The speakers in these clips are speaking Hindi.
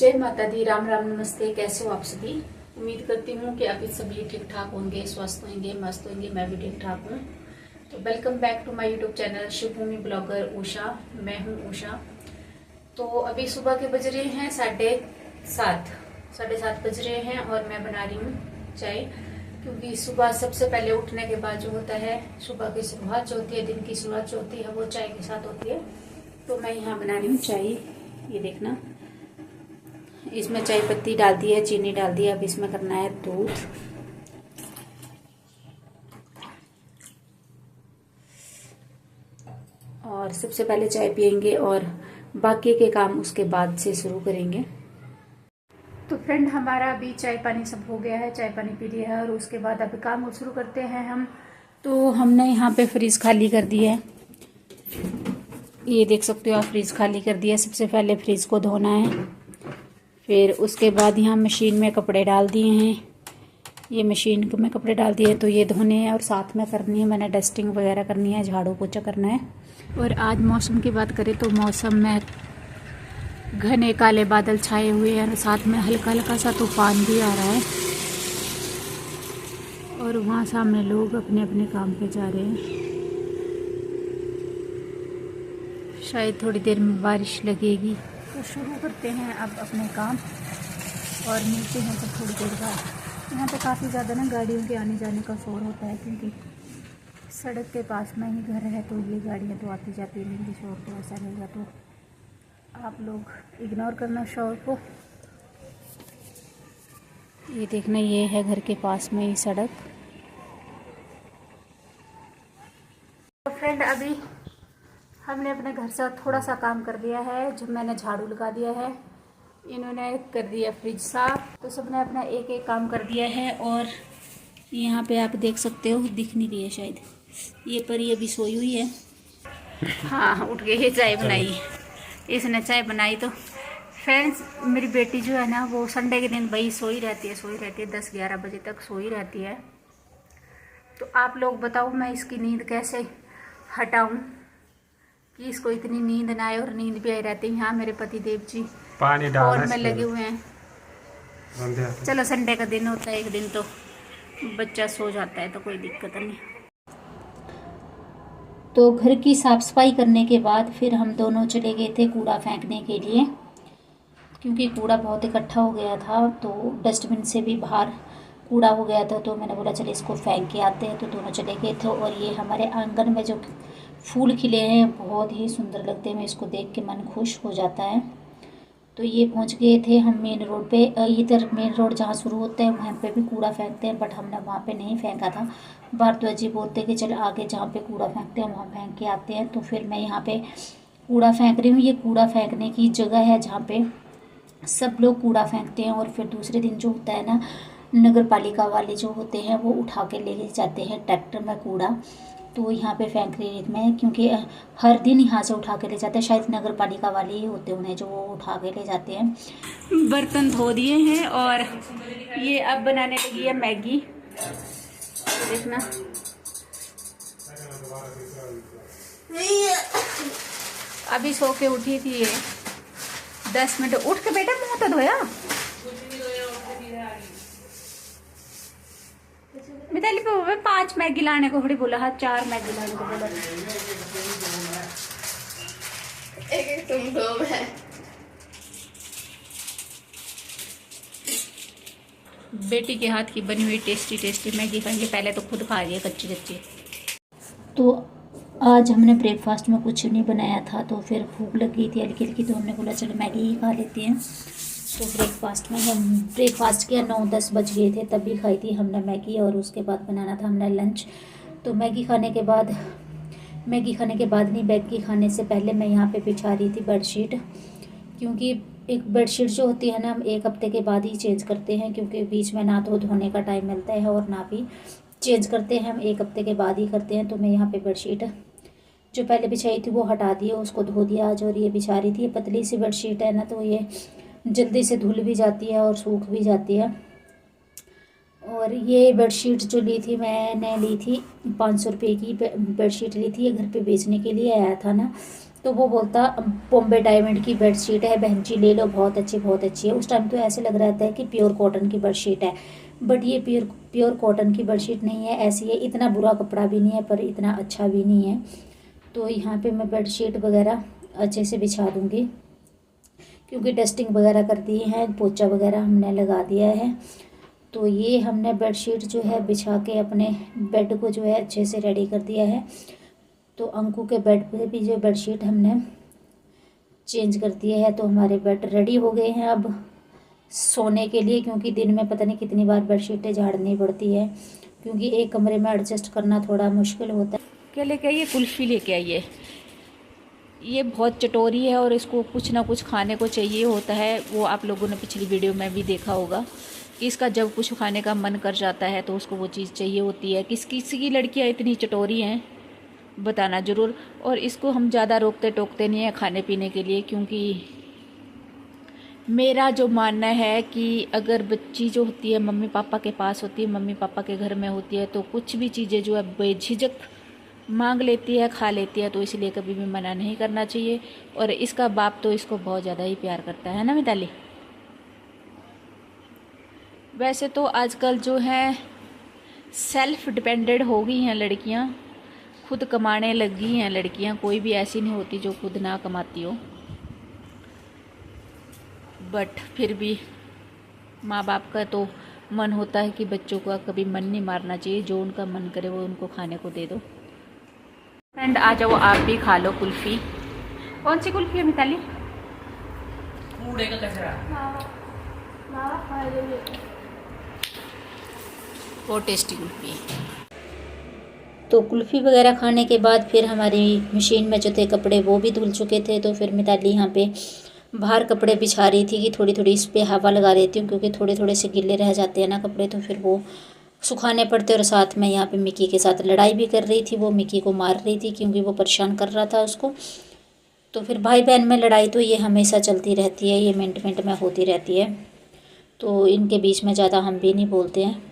जय माता दी। राम राम नमस्ते। कैसे हो आप सभी? उम्मीद करती हूँ कि आप सभी ठीक ठाक होंगे, स्वस्थ होंगे, मस्त होंगे। मैं भी ठीक ठाक हूँ। तो welcome back to my YouTube channel Shivbhumi blogger Usha. मैं हूँ उषा। तो अभी सुबह के बज रहे हैं 7:30 बज रहे हैं और मैं बना रही हूँ चाय। क्योंकि सुबह सबसे पहले उठने के बाद जो होता है, सुबह की शुरुआत जो होती है, दिन की शुरुआत जो होती है, वो चाय के साथ होती है। तो मैं यहाँ बना रही हूँ चाय। ये देखना, इसमें चाय पत्ती डाल दी है, चीनी डाल दी है। अब इसमें करना है दूध। और सबसे पहले चाय पियेंगे और बाकी के काम उसके बाद से शुरू करेंगे। तो फ्रेंड, हमारा अभी चाय पानी सब हो गया है, चाय पानी पी लिया है और उसके बाद अभी काम शुरू करते हैं हम। तो हमने यहाँ पे फ्रिज खाली कर दिया है। ये देख सकते हो आप, फ्रिज खाली कर दिया। सबसे पहले फ्रिज को धोना है, फिर उसके बाद यहाँ मशीन में कपड़े डाल दिए हैं। ये मशीन में कपड़े डाल दिए तो ये धोने हैं और साथ में करनी है, मैंने डस्टिंग वगैरह करनी है, झाड़ू पोछा करना है। और आज मौसम की बात करें तो मौसम में घने काले बादल छाए हुए हैं, साथ में हल्का हल्का सा तूफान भी आ रहा है। और वहाँ सामने लोग अपने अपने काम पे जा रहे हैं। शायद थोड़ी देर में बारिश लगेगी। तो शुरू करते हैं अब अपने काम और मिलते हैं तो थोड़ी देर बाद। यहाँ पे काफ़ी ज़्यादा ना गाड़ियों के आने जाने का शोर होता है, क्योंकि सड़क के पास में ही घर है। तो ये गाड़ियाँ तो आती जाती रहेंगी, शोर तो ऐसा रहेगा। तो आप लोग इग्नोर करना शोर को। ये देखना, ये है घर के पास में ही सड़क। तो फ्रेंड, अभी हमने अपने घर से थोड़ा सा काम कर दिया है। जब मैंने झाड़ू लगा दिया है, इन्होंने कर दिया फ्रिज साफ। तो सबने अपना एक एक काम कर दिया है। और यहाँ पे आप देख सकते हो, दिख नहीं रही है शायद, ये परी अभी सोई हुई है। हाँ, उठ गई है। चाय बनाई, इसने चाय बनाई। तो फ्रेंड्स, मेरी बेटी जो है ना, वो संडे के दिन भाई सोई रहती है 10-11 बजे तक सोई रहती है। तो आप लोग बताओ, मैं इसकी नींद कैसे हटाऊं कि इसको इतनी नींद ना आए। और नींद भी आई रहती है। यहाँ मेरे पति देव जी पानी और में लगे हुए हैं। चलो, संडे का दिन होता है, एक दिन तो बच्चा सो जाता है तो कोई दिक्कत नहीं। तो घर की साफ सफाई करने के बाद फिर हम दोनों चले गए थे कूड़ा फेंकने के लिए, क्योंकि कूड़ा बहुत इकट्ठा हो गया था। तो डस्टबिन से भी बाहर कूड़ा हो गया था। तो मैंने बोला चले इसको फेंक के आते हैं। तो दोनों चले गए थे। और ये हमारे आंगन में जो फूल खिले हैं बहुत ही सुंदर लगते हैं। मैं इसको देख के मन खुश हो जाता है। तो ये पहुंच गए थे हम मेन रोड पे। इधर मेन रोड जहाँ शुरू होता है वहाँ पे भी कूड़ा फेंकते हैं, बट हमने वहाँ पे नहीं फेंका था। भारद्वाज जी बोलते कि चल आगे जहाँ पे कूड़ा फेंकते हैं वहाँ फेंक के आते हैं। तो फिर मैं यहाँ पे कूड़ा फेंक रही हूँ। ये कूड़ा फेंकने की जगह है जहाँ पे सब लोग कूड़ा फेंकते हैं। और फिर दूसरे दिन जो होता है ना, नगर पालिका वाले जो होते हैं वो उठा के ले जाते हैं ट्रैक्टर में कूड़ा। तो यहाँ पे फेंक रही थी मैं, क्योंकि हर दिन यहाँ से उठा के ले जाते हैं। शायद नगर पालिका वाले ही होते उन्हें जो वो उठा के ले जाते हैं। बर्तन धो दिए हैं और ये अब बनाने लगी है मैगी। देखना, अभी सो के उठी थी ये। 10 मिनट उठ के बेटा मुँह तो धोया। मिताली पे 5 मैगी लाने को थोड़ी बोला, हाँ 4 मैगी लाने को बोला। एक तुम दो है। बेटी के हाथ की बनी हुई टेस्टी टेस्टी मैगी खाएंगे। पहले तो खुद खा रही है कच्ची कच्ची। तो आज हमने ब्रेकफास्ट में कुछ नहीं बनाया था, तो फिर भूख लग गई थी हल्की हल्की। तो हमने बोला चलो मैगी ही खा लेते हैं। तो ब्रेकफास्ट में हम ब्रेकफास्ट किया, 9-10 बज गए थे तभी खाई थी हमने मैगी। और उसके बाद बनाना था हमने लंच। तो मैगी खाने के बाद नहीं, मैगी खाने से पहले मैं यहाँ पे बिछा रही थी बेडशीट। क्योंकि एक बेडशीट जो होती है ना, हम 1 हफ्ते के बाद ही चेंज करते हैं, क्योंकि बीच में ना तो धोने का टाइम मिलता है और ना भी चेंज करते हैं। हम 1 हफ्ते के बाद ही करते हैं। तो मैं यहाँ पे बेडशीट जो पहले बिछाई थी वो हटा दिया, उसको धो दिया आज। और ये बिछा रही थी, ये पतली सी बेडशीट है ना, तो ये जल्दी से धुल भी जाती है और सूख भी जाती है। और ये बेडशीट जो ली थी, मैंने ली थी 500 रुपये की बेडशीट ली थी। ये घर पे बेचने के लिए आया था ना, तो वो बोलता बॉम्बे डायमंड की बेडशीट है बहन जी, ले लो, बहुत अच्छी है। उस टाइम तो ऐसे लग रहा था कि प्योर कॉटन की बेडशीट है, बट ये प्योर कॉटन की बेडशीट नहीं है, ऐसी है। इतना बुरा कपड़ा भी नहीं है पर इतना अच्छा भी नहीं है। तो यहाँ पे मैं बेडशीट वगैरह अच्छे से बिछा दूँगी, क्योंकि डस्टिंग वगैरह कर दी है, पोछा वगैरह हमने लगा दिया है। तो ये हमने बेडशीट जो है बिछा के अपने बेड को जो है अच्छे से रेडी कर दिया है। तो अंकु के बेड पे भी जो बेडशीट हमने चेंज कर दिया है। तो हमारे बेड रेडी हो गए हैं अब सोने के लिए, क्योंकि दिन में पता नहीं कितनी बार बेडशीटें झाड़नी पड़ती है, क्योंकि एक कमरे में एडजस्ट करना थोड़ा मुश्किल होता है। क्या लेके आइए? कुल्फ़ी लेके आइए। ये बहुत चटोरी है और इसको कुछ ना कुछ खाने को चाहिए होता है। वो आप लोगों ने पिछली वीडियो में भी देखा होगा कि इसका जब कुछ खाने का मन कर जाता है तो उसको वो चीज़ चाहिए होती है। किसी की लड़कियां इतनी चटोरी हैं बताना ज़रूर। और इसको हम ज़्यादा रोकते टोकते नहीं हैं खाने पीने के लिए, क्योंकि मेरा जो मानना है कि अगर बच्ची जो होती है मम्मी पापा के पास होती है, मम्मी पापा के घर में होती है, तो कुछ भी चीज़ें जो है बेझिझक मांग लेती है, खा लेती है। तो इसलिए कभी भी मना नहीं करना चाहिए। और इसका बाप तो इसको बहुत ज़्यादा ही प्यार करता है ना मिताली? वैसे तो आजकल जो है सेल्फ डिपेंडेंट हो गई हैं लड़कियां, खुद कमाने लग गई हैं लड़कियां। कोई भी ऐसी नहीं होती जो खुद ना कमाती हो, बट फिर भी माँ बाप का तो मन होता है कि बच्चों का कभी मन नहीं मारना चाहिए। जो उनका मन करे वो उनको खाने को दे दो। फ्रेंड आ जाओ, आप भी खा लो कुल्फ़ी। कौन सी कुल्फ़ी है मिताली? कूड़े का कचरा। बहुत टेस्टी कुल्फ़ी है। तो कुल्फ़ी वगैरह खाने के बाद फिर हमारी मशीन में जो थे कपड़े वो भी धुल चुके थे। तो फिर मिताली यहाँ पे बाहर कपड़े बिछा रही थी कि थोड़ी थोड़ी इस पर हवा लगा देती हूँ, क्योंकि थोड़े थोड़े से गिले रह जाते हैं ना कपड़े, तो फिर वो सुखाने पड़ते। और साथ में यहाँ पे मिक्की के साथ लड़ाई भी कर रही थी, वो मिक्की को मार रही थी क्योंकि वो परेशान कर रहा था उसको। तो फिर भाई बहन में लड़ाई तो ये हमेशा चलती रहती है, ये मिनट मिनट में होती रहती है। तो इनके बीच में ज़्यादा हम भी नहीं बोलते हैं,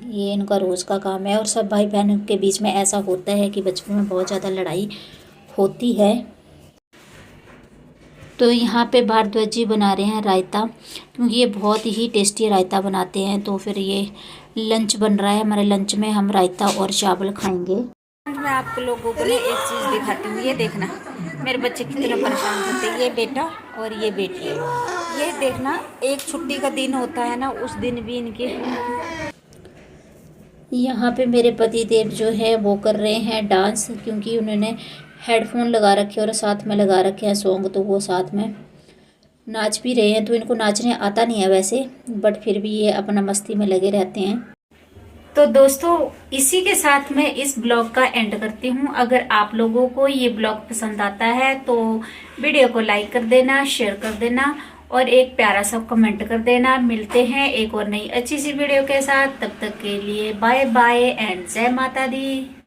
ये इनका रोज़ का काम है। और सब भाई बहन के बीच में ऐसा होता है कि बचपन में बहुत ज़्यादा लड़ाई होती है। तो यहाँ पे भारद्वाज जी बना रहे हैं रायता, क्योंकि ये बहुत ही टेस्टी रायता बनाते हैं। तो फिर ये लंच बन रहा है, हमारे लंच में हम रायता और चावल खाएंगे। मैं आप लोगों को एक चीज़ दिखाती हूँ। ये देखना मेरे बच्चे कितने परेशान करते हैं। ये बेटा और ये बेटी, ये देखना एक छुट्टी का दिन होता है ना, उस दिन भी इनके यहाँ पे मेरे पति देव जो है वो कर रहे हैं डांस, क्योंकि उन्होंने हेडफोन लगा रखे और साथ में लगा रखे हैं सॉन्ग, तो वो साथ में नाच भी रहे हैं। तो इनको नाचने आता नहीं है वैसे, बट फिर भी ये अपना मस्ती में लगे रहते हैं। तो दोस्तों इसी के साथ मैं इस ब्लॉग का एंड करती हूँ। अगर आप लोगों को ये ब्लॉग पसंद आता है तो वीडियो को लाइक कर देना, शेयर कर देना और एक प्यारा सा कमेंट कर देना। मिलते हैं एक और नई अच्छी सी वीडियो के साथ, तब तक के लिए बाय बाय एंड जय माता दी।